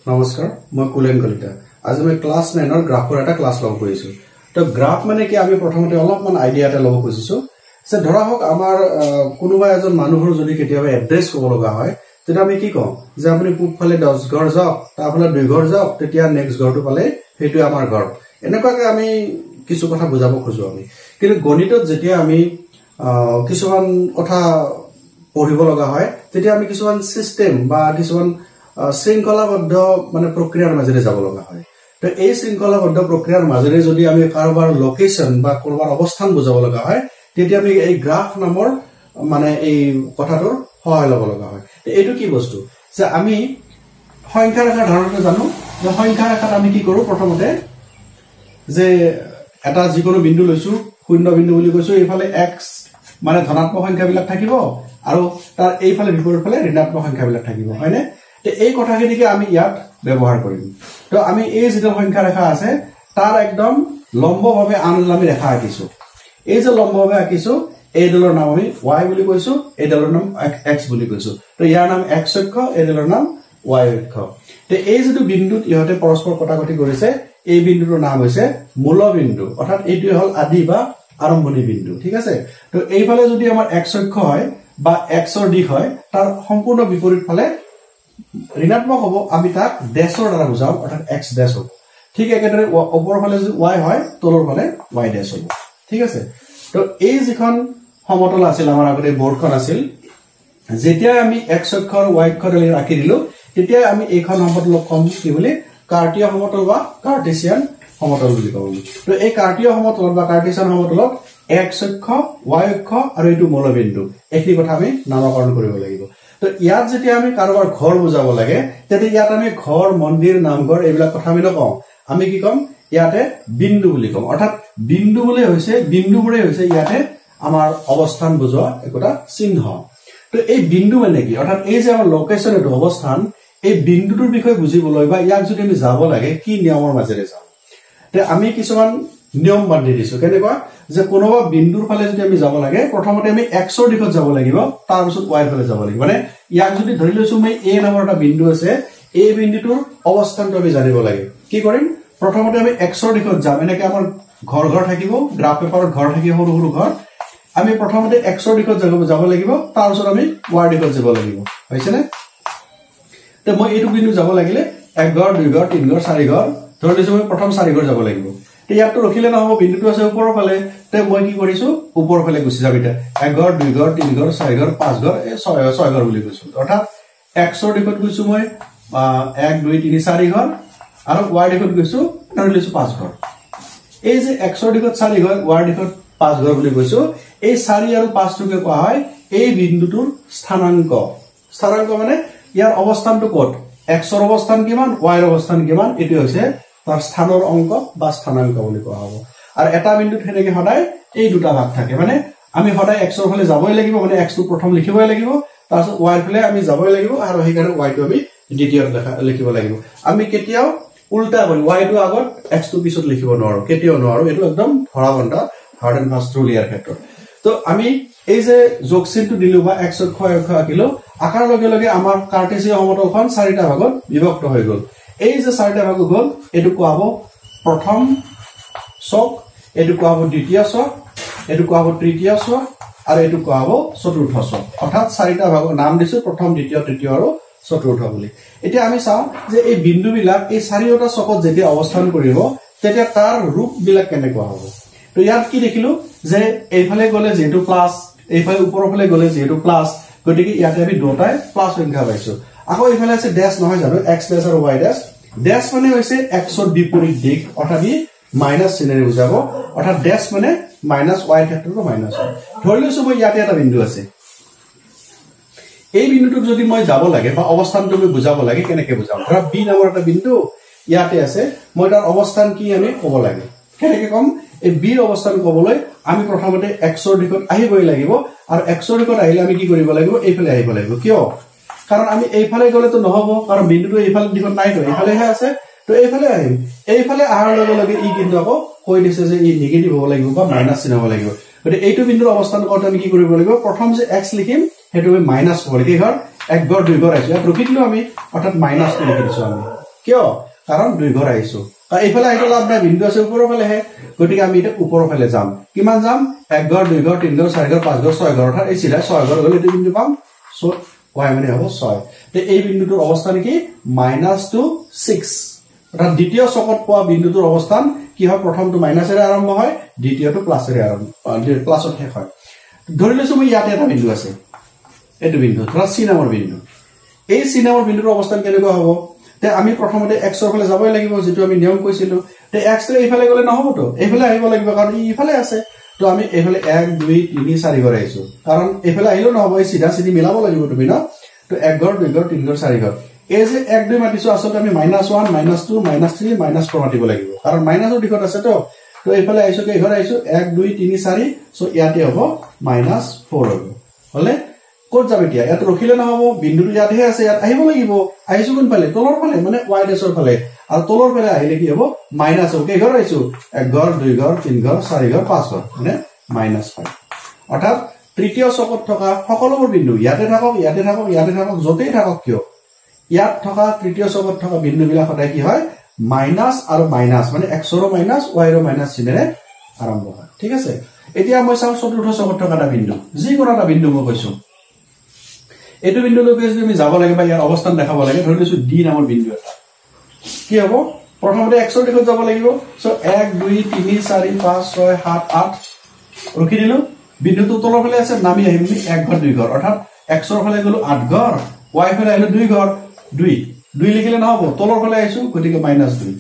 নমস্কাৰ মই কুলেন কলিতা আজি মই ক্লাস 9 ৰ গ্ৰাফৰ এটা ক্লাস লব কৰিছো তো গ্ৰাফ মানে কি আমি প্ৰথমতে অলপমান আইডিয়া এটা লব খুজিছো যে ধৰা হক আমাৰ কোনোবা এজন মানুহৰ যদি কেতিয়াবা এড্ৰেছ ক'ব লগা হয় তেতিয়া আমি কি কম যে আপুনি পূবফালে 10 ঘৰ যাওক তাৰফালে 2 ঘৰ যাওক তেতিয়া নেক্সট ঘৰটো পালে হেতু আমাৰ ঘৰ এনেকুৱাকৈ আমি কিছু কথা বুজাব খুজো আমি কিন্তু গণিতত যেতিয়া আমি কিছুমান কথা পঢ়িব লগা হয় তেতিয়া আমি কিছুমান সিস্টেম বা কিছুমান শৃংখলাবদ্ধ মানে প্ৰক্ৰিয়াৰ মাজেৰে যাব লগা হয় তো এই শৃংখলাবদ্ধ প্ৰক্ৰিয়াৰ মাজেৰে যদি আমি কাৰোবাৰ লোকেশন বা কাৰোবাৰ অৱস্থান বুজাব লগা হয় তেতিয়া আমি এই গ্ৰাফ নামৰ মানে এই কথাটোৰ সহায় ল'ব লগা হয় এইটো কি বস্তু যে আমি সংখ্যা ৰেখাৰ ধাৰণাটো জানো যে সংখ্যা ৰেখাত আমি কি কৰো প্ৰথমতে যে এটা যিকোনো বিন্দু লৈছো শূন্য বিন্দু বুলি কৈছো এইফালে x মানে ধনাত্মক সংখ্যাবিলাক থাকিব আৰু তাৰ এইফালে বিপৰীত ফালে ঋণাত্মক সংখ্যাবিলাক থাকিব হয়নে এই কথাখিনিকে আমি ইয়াত ব্যৱহাৰ কৰিম তো আমি এই যিটো সংখ্যা ৰেখা আছে তাৰ একদম লম্বভাৱে আনলামি ৰেখা আঁকিছো এই যে লম্বভাৱে আঁকিছো এই দলৰ নাম আমি y বুলি কৈছো এই দলৰ নাম x বুলি কৈছো তো ইয়াৰ নাম x অক্ষ এই দলৰ নাম y অক্ষ তে এই যেটো বিন্দুত ইহতে পৰস্পৰ কটাকটি কৰিছে এই বিন্দুৰ নাম হৈছে মূলবিন্দু অৰ্থাৎ এইটো হল আদি বা আৰম্ভণি বিন্দু ঠিক আছে তো এইফালে যদি আমাৰ x অক্ষ হয় বা x ৰ দিশ হয় তাৰ সম্পূৰ্ণ বিপৰীত ফালে ঋণাত্মক হ'ব আমি তাক ডেশৰ দ্বাৰা বুজাও অৰ্থাৎ x ডেশ হ'ব ঠিক একেদৰে ওপৰৰ ফালে যদি y হয় তলৰ ফালে y ডেশ হ'ব ঠিক আছে তো এই যিখন সমতল আছিল আমাৰ আগতে বৰ্ডখন আছিল যেতিয়া আমি x অক্ষ আৰু y অক্ষ ৰাখি দিলো তেতিয়া আমি এইখন সমতলক কম কি বুলি কাৰ্টীয় সমতল বা কাৰ্টেছিয়ান সমতল বুলি কওঁ তো এই কাৰ্টীয় সমতল বা কাৰ্টেছিয়ান সমতলক x অক্ষ y অক্ষ আৰু এইটো মূলবিন্দু এইখিনি কথা আমি নামকৰণ কৰিব লাগিব তো ইয়াত যেতিয়া আমি কাৰোবাৰ ঘৰ বুজাব লাগে তেতিয়া ইয়াত আমি ঘৰ মন্দিৰ নামঘৰ এইবিলাক কথা আমি নকওঁ আমি কি কম ইয়াতে বিন্দু বুলি কম অৰ্থাৎ বিন্দুবোৰে হৈছে ইয়াতে আমাৰ অৱস্থান বুজোৱা একটা চিহ্ন তো এই বিন্দু মানে কি অৰ্থাৎ এই যে আমাৰ লোকেশন এটো অৱস্থান এই বিন্দুটোৰ বিষয়ে বুজিবলৈ বা ইয়াক যদি আমি যাব লাগে কি নিয়মৰ মাজেৰে যাম তে আমি কিছুমান নিয়ম বান্ধি দিছো কেনেকুৱা যে কোনোবা বিন্দুৰ ফালে যদি আমি যাব লাগে প্ৰথমতে আমি x ৰ দিশত যাব লাগিব তাৰ পিছত y ৰ ফালে যাব লাগিব মানে ইয়াক যদি ধৰি লৈছো মই a নামৰ এটা বিন্দু আছে এই বিন্দুটোৰ অৱস্থানটো আমি জানিব লাগে কি কৰিম প্ৰথমতে আমি x ৰ দিশত যাম এনেকৈ আমাৰ ঘৰ থাকিব গ্ৰাফ পেপাৰত ঘৰ থাকিব সৰু সৰু ঘৰ আমি প্ৰথমতে x ৰ দিশত যাব লাগিব তাৰ পিছত আমি y ৰ দিশত যাব লাগিব হৈছেনে তে মই এইটো বিন্দু যাব লাগিলে 1 ঘৰ 2 ঘৰ 3 ঘৰ 4 ঘৰ ধৰি লৈছো মই প্ৰথম 4 ঘৰ যাব লাগিব তে ইয়াতো ৰখিলে নহব বিন্দুটো আছে ওপৰৰ ফালে তে মই কি কৰিছো ওপৰৰ ফালে গুছি যাব এটা 1 ঘৰ 2 ঘৰ 3 ঘৰ 4 ঘৰ 5 ঘৰ 6 ঘৰ বুলি কৈছো অৰ্থাৎ x ৰ দিশত গৈছো মই 1 2 3 4 ঘৰ আৰু y দিশত গৈছো ধৰি লৈছো 5 ঘৰ এই যে x ৰ দিশত 4 ঘৰ y দিশত 5 ঘৰ বুলি কৈছো এই 4 আৰু 5 টোকে কোৱা হয় এই বিন্দুটোৰ স্থানাংক মানে ইয়াৰ অৱস্থানটো ক'ত x ৰ অৱস্থান কিমান y ৰ অৱস্থান কিমান এটো হৈছে তাৰ স্থানৰ অংক বা স্থানাংক বুলি কোৱা হ'ব আৰু এটা বিন্দুত হেনেকে সদায় এই দুটা ভাগ থাকে মানে আমি সদায় x ৰ ফালে যাবই লাগিব মানে x টো প্ৰথম লিখিবই লাগিব তাৰপিছত y ৰ ফালে আমি যাবই লাগিব আৰু হেইকাৰণে y টো আমি দ্বিতীয়ত লিখিব লাগিব আমি কেতিয়াও উল্টা কৰি y টো আগত x টো পিছত লিখিব নোৱাৰো কেতিয়াও নোৱাৰো এটো একদম ধৰাবন্ধা হাৰ্ড এন্ড ফাষ্ট ৰুল ইয়াৰ ক্ষেত্ৰত তো আমি এই যে যোগ চিহ্নটো দিলো বা x অক্ষ y অক্ষ আঁকিলো আকাৰ লগে লগে আমাৰ কাৰ্টেছিয়ান সমতলখন চাৰিটা ভাগত বিভক্ত হৈ গ'ল এই যে চাৰিটা ভাগ গ'ল এটো কোৱা হ'ব প্ৰথম চক এটো কোৱা হ'ব দ্বিতীয় চক এটো কোৱা হ'ব তৃতীয় চক আৰু এটো কোৱা হ'ব চতুৰ্থ চক অৰ্থাৎ চাৰিটা ভাগ নাম দিছো প্ৰথম দ্বিতীয় তৃতীয় আৰু চতুৰ্থ বুলি এতিয়া আমি চাও যে এই বিন্দুবিলাক এই চাৰিটা চকত যেতিয়া অৱস্থান কৰিব তেতিয়া তাৰ ৰূপ বিলাক কেনেকুৱা হ'ব তো ইয়াত কি দেখিলো যে এইফালে গলে যেটো প্লাস এইফালে ওপৰৰ ফালে গলে যেটো প্লাস গতিকে ইয়াতে আমি দুটাই প্লাস সংখ্যা পাইছো আকৌ এইফালে আছে ড্যাশ নহয় জানো x ড্যাশ আৰু y ড্যাশ ড্যাশ মানে হৈছে x ৰ বিপৰীত দিশ অৰ্থাৎ ই মাইনাস চিহ্নেৰে বুজাব অৰ্থাৎ ড্যাশ মানে মাইনাস y ক্ষেত্ৰটো মাইনাস ধৰি লৈছো মই ইয়াতে এটা বিন্দু আছে এই বিন্দুটোক যদি মই যাব লাগে বা অৱস্থানটো মই বুজাব লাগে কেনেকৈ বুজাম ধৰা b নামৰ এটা বিন্দু ইয়াতে আছে মই তাৰ অৱস্থান কি আমি ক'ব লাগে কেনেকৈ কম এই b ৰ অৱস্থান ক'বলৈ আমি প্ৰথমতে x ৰ দিশত আহিবই লাগিব আৰু x ৰ দিশত আহিলে আমি কি কৰিব লাগিব এইফালে আহিব লাগিব কিয় কাৰণ আমি এইফালে গলে তো নহব কাৰণ বিন্দুটো এইফালে দিশত নাই তো এইফালেহে আছে তো এইফালে আহিম এইফালে আহাৰ লগে লগে ই কিন্তু আকৌ কৈ দিছে যে ই নেগেটিভ হ'ব লাগিব বা মাইনাস চিহ্ন হ'ব লাগিব গতিকে এইটো বিন্দুৰ অৱস্থান কৰোঁতে আমি কি কৰিব লাগিব প্ৰথম যে x লিখিম হেতু মাইনাস হ'ব কি হয় 1 ঘৰ 2 ঘৰ আছে ইয়াত ৰখি দিলো আমি অৰ্থাৎ মাইনাস লিখি দিছো আমি কিয় কাৰণ দুই ঘৰ আহিছো কাৰণ এইফালে আহিলে লাভ নাই বিন্দু আছে ওপৰৰ ফালেহে গতিকে আমি এটা ওপৰৰ ফালে যাম কিমান যাম 1 ঘৰ 2 ঘৰ 3 ঘৰ 4 ঘৰ 5 ঘৰ 6 ঘৰ অৰ্থাৎ এই চিধা 6 ঘৰ গলে এইটো বিন্দু পাম সো y মানে হ'ব 6 তে এই বিন্দুটোৰ অৱস্থান কি -2 6 অৰ্থাৎ দ্বিতীয় চকত পোৱা বিন্দুটোৰ অৱস্থান কি হয় প্ৰথমটো মাইনাসেৰে আৰম্ভ হয় দ্বিতীয়টো প্লাসেৰে আৰম্ভ প্লাসত শেষ হয় ধৰি লৈছো মই ইয়াতে এটা বিন্দু আছে এটো বিন্দু ধৰা c নামৰ বিন্দু এই c নামৰ বিন্দুৰ অৱস্থান কেনেকুৱা হ'ব তে আমি প্ৰথমতে x ৰ ফালে যাবই লাগিব যেটো আমি নিয়ম কৈছিলো তে x ৰে এইফালে গলে নহব তো এইফালে আহিব লাগিব কাৰণ এইফালে আছে তো আমি এইফালে 1 2 3 4 ঘৰ আহিছো কাৰণ এইফালে আহিলো নহব এই সিধা সিধি মিলাব লাগিব তুমি না তো 1 ঘৰ 2 ঘৰ 3 ঘৰ 4 ঘৰ এই যে 1 2 মাতিছো আসলে আমি -1 -2 -3 -4 মাতিব লাগিব কাৰণ মাইনাসৰ দিশত আছে তো তো এইফালে আহিছো কে ঘৰ আহিছো 1 2 3 4 সো ইয়াতে হ'ব -4 হ'ব হলে কোত যাব এতিয়া ইয়াত ৰখিলে নহব বিন্দুটো ইয়াতে আছে ইয়াত আহিব লাগিব আহিছো কোন ফালে তলৰ ফালে মানে y ডেছৰ ফালে আৰু তলৰ ফালে আহিলে কি হ'ব মাইনাস হ'ব কে ঘৰ আহিছো 1 ঘৰ 2 ঘৰ 3 ঘৰ 4 ঘৰ 5 ঘৰ মানে -5 অৰ্থাৎ তৃতীয় চকত থকা সকলোবোৰ বিন্দু ইয়াতে থাকক ইয়াতে থাকক ইয়াতে থাকক যতেই থাকক কিয় ইয়াত থকা তৃতীয় চকত থকা বিন্দুবিলাক সদায় কি হয় মাইনাস আৰু মাইনাস মানে x ৰ মাইনাস y ৰ মাইনাস চিনেৰে আৰম্ভ হয় ঠিক আছে এতিয়া মই চাও চতুৰ্থ চকত থকা এটা বিন্দু যি কোনো এটা বিন্দু মই কৈছো এটো বিন্দুলৈকে যদি আমি যাব লাগে বা ইয়াৰ অৱস্থান দেখাব লাগে ধৰি লৈছো d নামৰ বিন্দু এটা কি হ'ব প্ৰথমতে x ৰ দিশত যাব লাগিব সো 1 2 3 4 5 6 7 8 ৰখি দিলো বিন্দুটো তলৰ ফালে আছে নামি আহিম 1 ঘৰ 2 ঘৰ অৰ্থাৎ x ৰ ফালে গলো 8 ঘৰ y ফালে আহিলো 2 ঘৰ 2 লিখিলে নহব তলৰ ফালে আহিছো গতিকে -2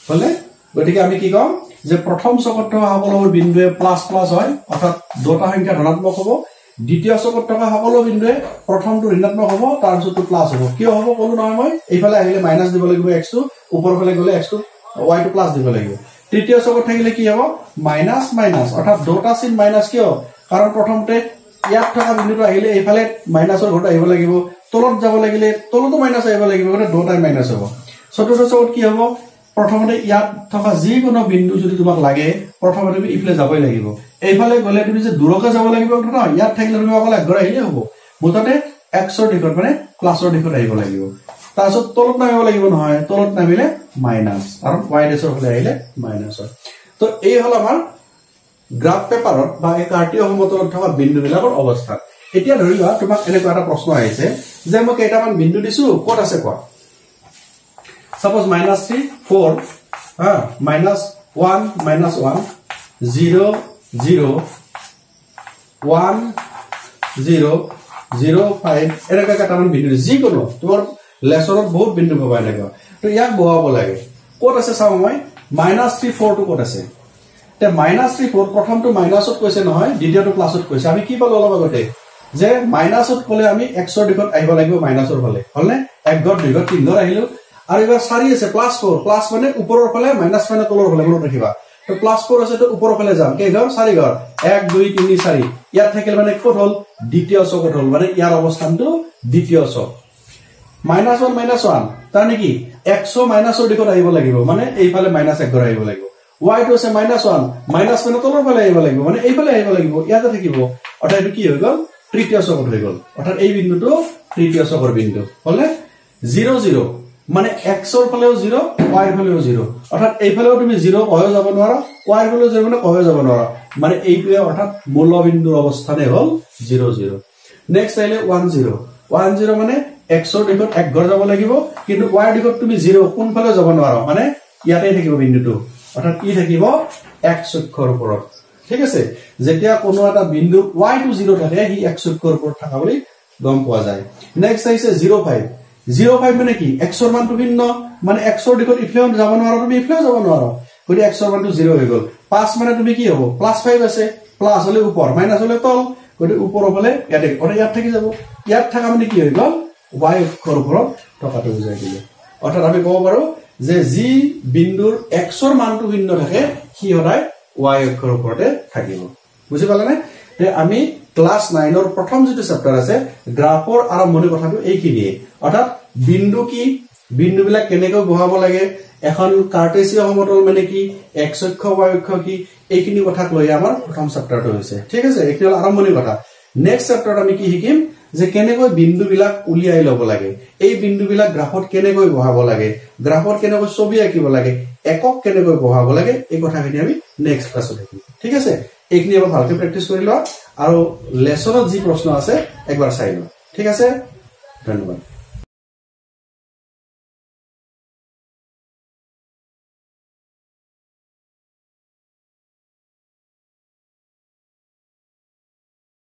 হলে গতিকে আমি কি কম যে প্ৰথম চকত থকা সকলোবোৰ বিন্দুৱে প্লাস প্লাস হয় অৰ্থাৎ দুটা সংখ্যা ধনাত্মক হ'ব দ্বিতীয় চকত থকা সকলো বিন্দুৱে প্ৰথমটো ঋণাত্মক হ'ব তাৰ পিছতটো প্লাস হ'ব কি হ'ব কলো নহয় মই এইফালে আহিলে মাইনাস দিব লাগিব x টো ওপৰ ফালে গলে x টো y টো প্লাস দিব লাগিব তৃতীয় চকত থাকিলে কি হ'ব মাইনাস মাইনাস অৰ্থাৎ দুটা চিন মাইনাস কিয় কাৰণ প্ৰথমতে ইয়াত থকা বিন্দুটো আহিলে এইফালে মাইনাসৰ ঘৰত আহিব লাগিব তলত যাব লাগিলে তলতো মাইনাস আহিব লাগিব মানে দুটাই মাইনাস হ'ব চতুৰ্থ চকত কি হ'ব প্ৰথমতে ইয়াত থকা যিকোনো বিন্দু যদি তোমাক লাগে প্ৰথমতে তুমি ইফালে যাবই লাগিব এইফালে গলে তুমি যে দূৰকে যাব লাগিব না ইয়াত থাকিলে তুমি অকল একঘৰ আহিলে হ'ব মুঠতে x ৰ দিশত মানে ক্লাছৰ দিশত আহিব লাগিব তাৰপিছত তলত নামিব লাগিব নহয় তলত নামিলে মাইনাস আৰু y ডেছৰ ফালে আহিলে মাইনাস হয় তো এই হল আমাৰ গ্ৰাফ পেপাৰত বা এই কাৰ্টীয় সমতলত থকা বিন্দুবিলাকৰ অৱস্থা এতিয়া ধৰি লোৱা তোমাক এনেকুৱা এটা প্ৰশ্ন আহিছে যে মই কেইটামান বিন্দু দিছো ক'ত আছে কোৱা Suppose -3 4 -1 -1 0 0 1 0 0 5 এনেকা কেইটামান বিন্দু যি কোনো তোমাৰ লেছনত বহুত বিন্দু পাবা এনেকা তো ইয়াক বহাব লাগে ক'ত আছে চাও মই -3 4 টো ক'ত আছে তে -3 4 প্ৰথমটো মাইনাসত কৈছে নহয় দ্বিতীয়টো প্লাসত কৈছে আমি কি পালো অলপ আগতে যে মাইনাসত কলে আমি x ৰ দিশত আহিব লাগিব মাইনাসৰ ফালে হলনে 1 ঘৰ 2 ঘৰ 3 ঘৰ আহিলো আৰু এবাৰ 4 আছে +4 প্লাস মানে ওপৰৰ ফালে মাইনাস মানে তলৰ ফালে মনত ৰাখিবা তো +4 আছে তো ওপৰৰ ফালে যাম কেই ঘৰ 4 ঘৰ 1 2 3 4 ইয়াত থাকিলে মানে ক'ত হল দ্বিতীয় চকত হল মানে ইয়াৰ অৱস্থানটো দ্বিতীয় চক -1 -1 তাৰ নেকি x মাইনাসৰ দিশত আহিব লাগিব মানে এইফালে -1 ঘৰ আহিব লাগিব y টো আছে -1 মাইনাস মানে তলৰ ফালে আহিব লাগিব মানে এইফালে আহিব লাগিব ইয়াতে থাকিব অৰ্থাৎ এটো কি হৈ গল তৃতীয় চকত হৈ গল অৰ্থাৎ এই বিন্দুটো তৃতীয় চকৰ বিন্দু হলে 0 0 মানে x ৰ ফালেও 0 y ৰ ফালেও 0 অৰ্থাৎ এইফালেও তুমি 0 কয়ও যাব নোৱাৰা y ৰ ফালেও 0 মানে কয়ও যাব নোৱাৰা মানে এইটোৱে অৰ্থাৎ মূল বিন্দুৰ অৱস্থানে হল 0 0 নেক্সট আহিলে 1 0 1 0 মানে x ৰ দিশত এক ঘৰ যাব লাগিব কিন্তু y ৰ দিশত তুমি 0 কোন ফালে যাব নোৱাৰা মানে ইয়াতে থাকিব বিন্দুটো অৰ্থাৎ কি থাকিব x অক্ষৰ ওপৰত ঠিক আছে যেতিয়া কোনো এটা বিন্দু y টো 0 থাকে হি x অক্ষৰ ওপৰত থাকা বুলি গম পোৱা যায় নেক্সট আহিছে 0 5 05 মানে কি x ৰ মানটো ভিন্ন মানে x ৰ দিশত ইফালে যাব নোৱাৰা তুমি ইফালে যাব নোৱাৰা গতি x ৰ মানটো 0 হৈ গল 5 মানে তুমি কি হ'ব +5 আছে প্লাস হলে ওপৰ মাইনাস হলে তল গতি ওপৰৰ ফালে ইয়াতে ইয়াত থাকি যাব ইয়াত থাকা মানে কি হৈ গল y অক্ষৰ ওপৰত টকাটো বুজাই দিলে অৰ্থাৎ আমি ক'ব পাৰো যে যি বিন্দুৰ x ৰ মানটো ভিন্ন থাকে সি সদায় y অক্ষৰ ওপৰতে থাকিব বুজি পালানে তে আমি ক্লাস 9 ৰ প্ৰথম যেটো চেপ্টাৰ আছে গ্ৰাফৰ আৰম্ভণি কথাটো এইখিনিয়ে অৰ্থাৎ বিন্দু কি বিন্দুবিলাক কেনেকৈ বহাব লাগে এখন কাৰ্টেসীয় সমতল মানে কি x অক্ষ y অক্ষ কি এইখিনি কথা লৈ আমাৰ প্ৰথম চেপ্টাৰটো হৈছে ঠিক আছে এইটো আৰম্ভণি কথা নেক্সট চেপ্টাৰত আমি কি শিকিম যে কেনেকৈ বিন্দুবিলাক উলিয়াই ল'ব লাগে, এই বিন্দুবিলাক গ্ৰাফত কেনেকৈ বহাব লাগে, গ্ৰাফত কেনেকৈ ছবি আঁকিব লাগে, একক কেনেকৈ বহাব লাগে, এই কথাখিনি আমি নেক্সট ক্লাছত শিকিম। ঠিক আছে, এইখিনি এবাৰ ভালকৈ প্ৰেক্টিছ কৰি লোৱা আৰু লেছনত যি প্ৰশ্ন আছে একবাৰ চাই লোৱা। ঠিক আছে, ধন্যবাদ।